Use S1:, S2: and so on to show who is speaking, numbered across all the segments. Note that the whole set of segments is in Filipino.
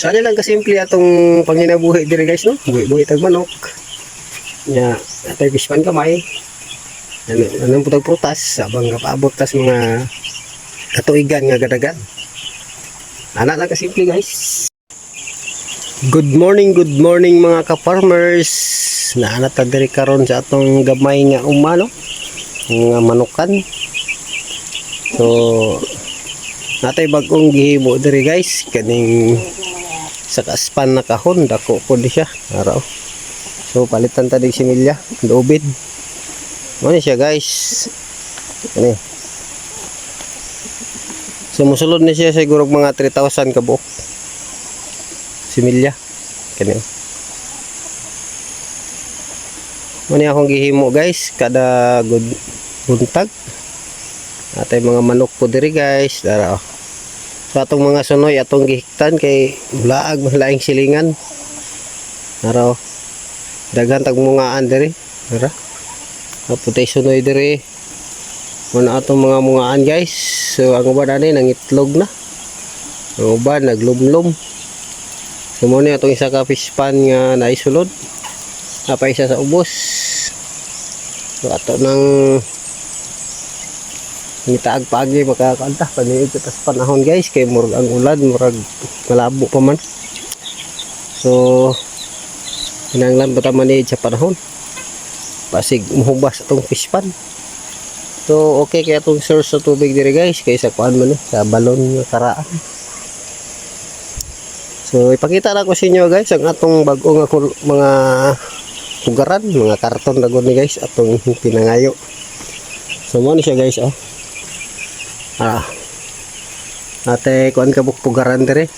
S1: Sana lang kasimple atong panginabuhi diri guys no. Buhi tag manok. Nya atay bispan kamay. Anong putag prutas abang kapaabot tas mga katuigan nga gadagan. Ana lang kasimple guys. Good morning mga ka-farmers. Naana ta diri karon sa atong gamay nga umano nga manukan. So natay bag-ong gihimo diri guys kaning sa kaspan na kahon dako po di siya araw. So palitan ta dig similya lubid. Ano siya guys? Ano? So musulod ni siya siguro mga 3,000 ka buok. Similya. Kani. Mani akong gihimo guys kada buntag. Atay mga manok po diri guys. Dara. So atong mga sunoy atong gihiktan kay blaag malaing silingan. Dara. Daghan tag mungaan diri. Dara. Putay sunoy diri. Muna atong mga mungaan guys. So ang uban ani nangitlog na. Ang uban naglumlum. So muna atong isa ka fish pan nga naisulod. Apa isa sa ubos. So ato nang ngitaag pagi makakanta paniid tas panahon guys kay murag ang ulan murag malabo pa man. So kinahanglan bata maniid sa panahon. Pasig muhubas atong fish pan. So okay kaya atong source sa tubig diri guys kaysa kuan man sa balon nga karaan. So ipakita na ko sa inyo guys ang atong bag-o nga mga pugaran, mga karton dagon ni guys atong pinangayo. So mo ni siya guys oh. Ate kuan ka pugaran diri.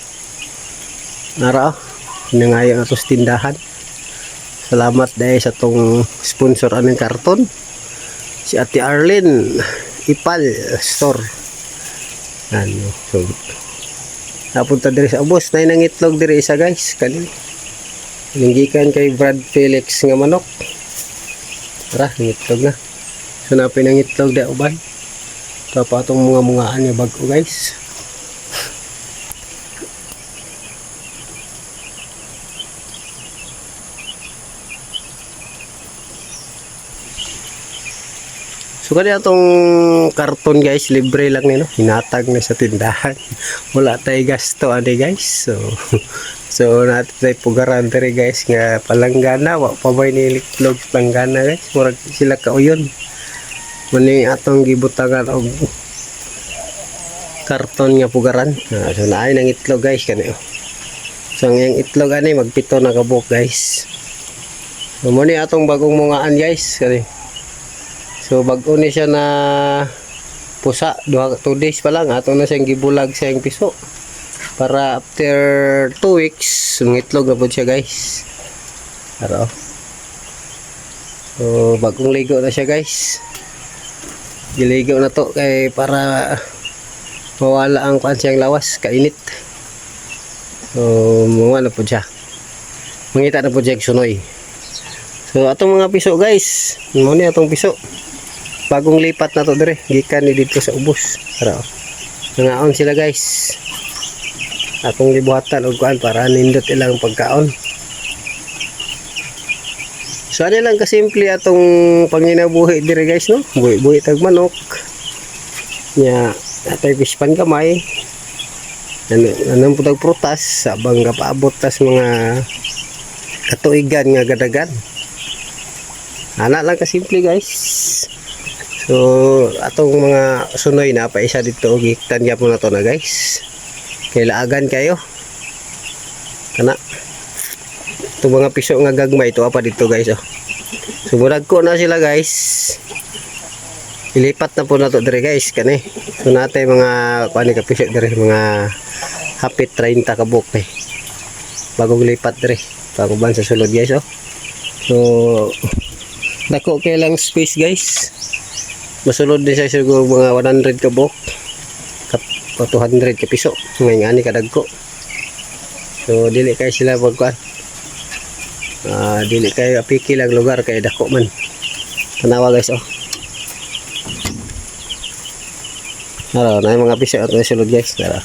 S1: Nara oh. Pinangayo na to sa tindahan. Salamat dahil sa tong sponsor anong karton. Si Ate Arlene Ipal Store. Ano, so napunta diri sa ubos na nang itlog diri isa guys kani. Ninggikan kay Brad Felix nga manok. Tara, itlog na. So napin ang itlog da uban. Tapos atong mga mungaan nga bag-o guys. So kaya itong karton guys, libre lang nino, hinatag na sa tindahan. Wala tayo gasto ani guys. So natin tayo pugaran diri guys nga palanggana, wa pa may niliklog palanggana guys. Murag sila kauyon. Muni atong gibutangan og karton nga pugaran. So naay nang itlog guys kani. So ang itlog ani magpito na kabuk guys. So muni atong bagong mungaan guys kani. So bag-o ni siya na pusa 2 days pa lang ato na siyang gibulag sa iyang piso para after 2 weeks itlog na po siya guys. Araw. So bagong ligo na siya guys. Giligo na to kay para mawala ang kuan siyang lawas kainit. So mga na po siya. Mangita na po siya sunoy. So atong mga piso guys, mo ni atong piso. Bagong lipat na to dire, gikan ni dito sa ubos. Para nangaon sila guys. Akong gibuhatan og kuan para nindot ilang pagkaon. So ano lang kasimple atong panginabuhi dire guys no. Buhi tag manok. Nya atay fish pan kamay. Anong putag prutas abang kapaabot tas mga katuigan nga gadagan. Ana lang kasimple guys. So atong mga sunoy na pa isa dito og hiktan gyapon na to na guys. Kay laagan kayo. Kana. Itong mga piso nga gagmay ito apa dito guys oh. So murag ko na sila guys. Ilipat na po na to dire guys kani. So natay mga kuan ka piso dire mga hapit 30 ka buok eh. Bagong lipat dire. Paguban sa sulod guys oh. So dako kay lang space guys. Masulod din siya siguro mga 100 ka buok. 200 ka piso. Ngayon ani kadagko. So dili kay sila pagkuan. Dili kay apiki lang lugar kay dako man. Tanawa guys oh. Araw na mga piso at sulod guys. Tara.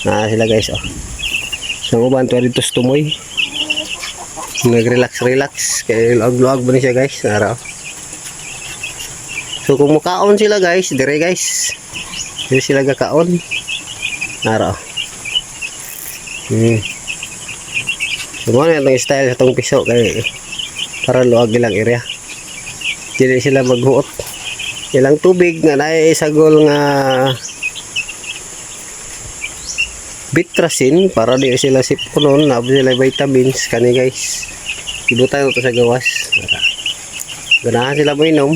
S1: Na sila guys oh. So uban to dito sa tumoy. Nag-relax kay luag-luag ba ni siya guys, araw. So kung mukaon sila guys, dire guys. Dire sila gakaon. Araw. So mo na itong style sa itong piso kay para luag ilang area. Dili sila maghuot. Ilang tubig nga naisagol nga bitrasin para di sila sipunon, nabo sila vitamins kani guys. Ibutan ito sa gawas. Ganahan sila mo inom.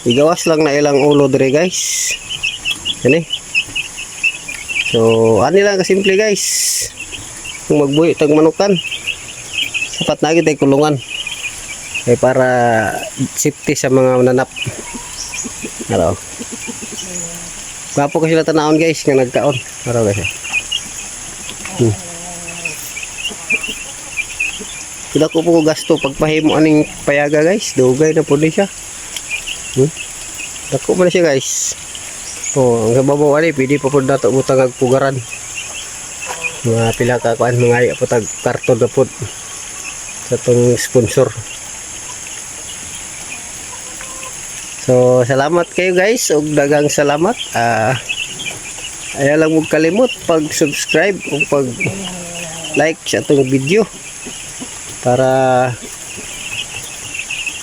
S1: Igawas lang na ilang ulo dire guys. Kani. So ani lang kasimple guys. Kung magbuhi tag manukan, sapat na gid ay kulungan. Kaya para safety sa mga nanap. Araw. Gwapo ko sila tanawon guys nga nagkaon. Araw guys. Kila ko po gasto pagpahimo aning payaga guys. Dugay na po din siya. Dako man siya guys. Oh, ang babaw ani pwede pa pud nato butang ag pugaran. Mga pila ka kuan mga iya po tag karton na po sa tong sponsor. So salamat kayo guys ug dagang salamat. Ayaw lang mo kalimot pag-subscribe o pag-like sa itong video para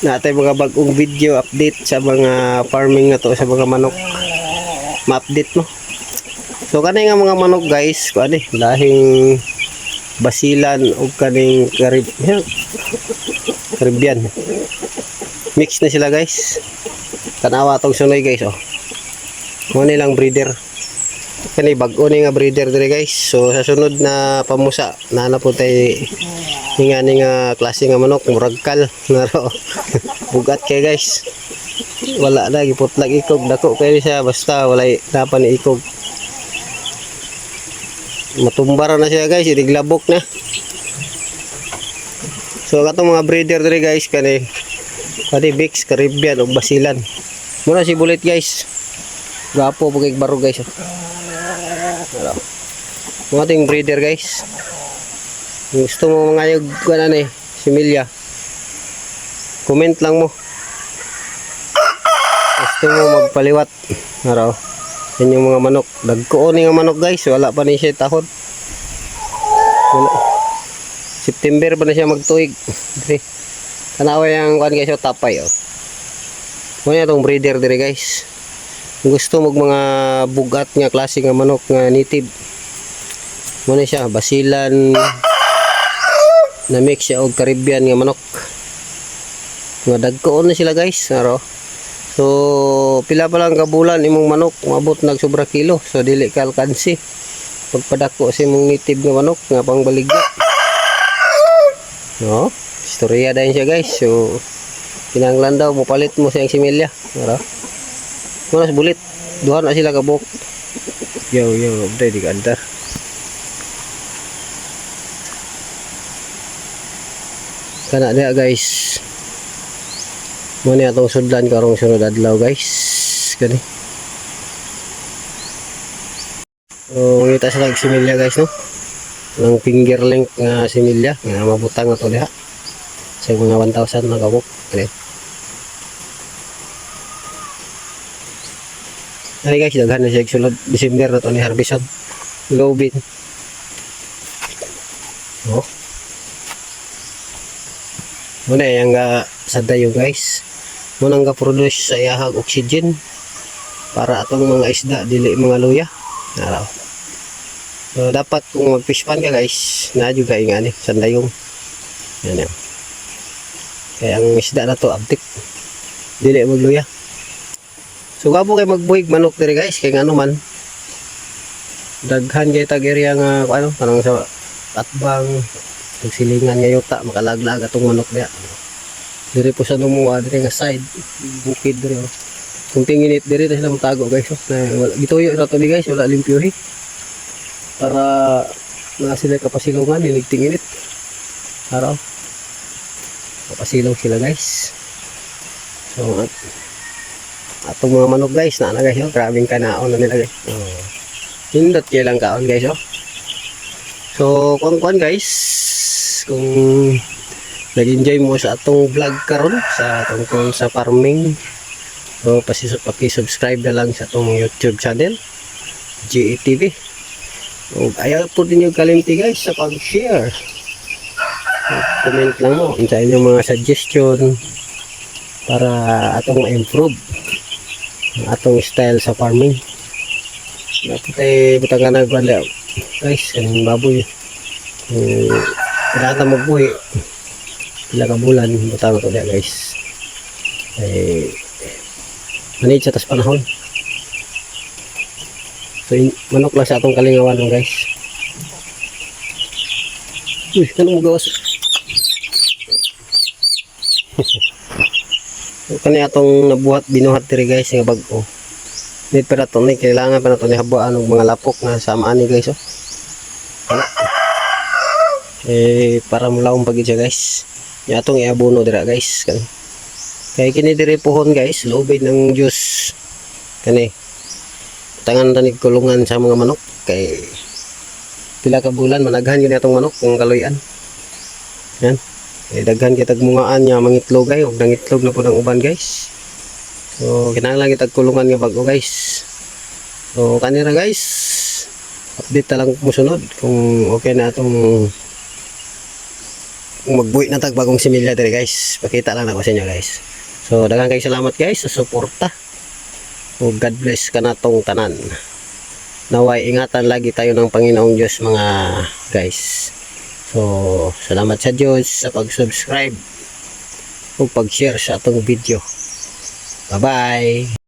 S1: natin mga bagong video update sa mga farming na to, sa mga manok ma-update mo. So kaning nga mga manok guys, kuan lahing basilan o kaning Caribbean. Mix na sila guys. Tanawa tong sunoy guys oh. Mo nilang breeder. Kani bag-o ni nga breeder dire guys. So sa sunod na pamusa na po tay nga ni nga klase nga manok murag kal naro. Bugat kay guys. Wala na giputlag ikog dako kay siya basta walay dapan ni ikog. Matumbara na siya guys, idiglabok na. So katong mga breeder dire guys kani Bix, Caribbean ug basilan. Muna si Bullet guys. Gapo pagig baro guys. Mga ting breeder guys. Gusto mo mangayog kanan similya. Comment lang mo. Gusto mo magpaliwat. Araw. Yan yung mga manok. Dagko ni nga manok guys. Wala pa ni siya tahon. September pa na siya magtuig. Kanaway ang kuan guys, tapay oh. Kunya tong breeder dire guys. Gusto mo mga bugat nga klase nga manok nga native. Muna siya basilan na mix siya og Caribbean nga manok. Nga dagkoon na sila guys, naro. So pila pa lang ka bulan imong manok maabot nag sobra kilo. So dili ka alkansi pagpadako sa imong native nga manok nga pangbaligya. No, istorya dayon siya guys. So kinahanglan daw mopalit mo siyang similya, naro. Mas bulit, duha na sila kabuk. Yo, update di kantar. Kana dia guys. Mo ni atong sudlan karong sunod adlaw guys. Kani. So ngita sa similya guys no. Nang finger length nga similya nga mabutang ato diha. Sa mga 1,000 na kabuk. Kani. Ay guys, daghan na siya sulod December na to ni harvestan. Lobin. Oh. Muna yang sa dayo guys. Muna nga produce sa iyahag oxygen para atong mga isda dili mga luya. Araw. So dapat kung mag-fish pan ka guys, na juga ingani sandayong. Yan yan. Kaya ang isda na to abtik. Dili magluya. So gabo kay magbuhig manok dire guys kay ngano man daghan kay tag area nga ano parang sa atbang silingan nga yuta makalaglag atong manok diha. Dire po sa numuha dire nga side bukid dire. Kung tingin it dire sila matago guys. Gituyo ra to ni guys wala limpyuhi. Para na sila kapasilungan niligtingin it. Araw. Kapasilong sila guys. So atong mga manok guys na guys oh, grabing kanaon na nila guys. Hindot kay lang kaon guys oh. So So kuan guys, kung nag-enjoy mo sa atong vlog karon sa tungkol sa farming, so paki-subscribe na lang sa atong YouTube channel GETV. So ayaw po din yung kalimti guys sa pag-share. Comment lang mo sa inyong mga suggestion para atong ma-improve atong style sa farming. Naputay butang ka nagwala guys, kaning baboy kailangan na magbuhi pila ka bulan butang ito dia guys manid sa tas panahon. So manok lang sa atong kalingawan guys. Uy, ano mo gawas? So kani atong nabuhat binuhat diri guys nga bag-o. Need pa na ito, kailangan pa na ito ni habuan ng mga lapok na samaan ni guys. Oh. Para mulawang pagid siya guys. Yung atong iabuno dira guys. Kaya kini diri pohon guys, loobid ng Diyos. Kani, tangan tanig kulungan sa mga manok. Kay pila ka bulan, managhan yun itong manok, kung kaluyan. Yan. Daghan kitag mungaan niya, mangitlog ay, huwag nangitlog na po ng uban guys. So, kinahanglan kitag kulungan nga bago guys. So, kanira guys, update na lang kung sunod kung okay na itong magbuhi na tag bagong similya diri guys. Pakita lang ako sa inyo guys. So, daghang kayo salamat guys sa suporta. So, God bless ka na tong tanan. Naway, ingatan lagi tayo ng Panginoong Diyos mga guys. So, salamat sa Diyos sa pag-subscribe o pag-share sa atong video. Bye-bye!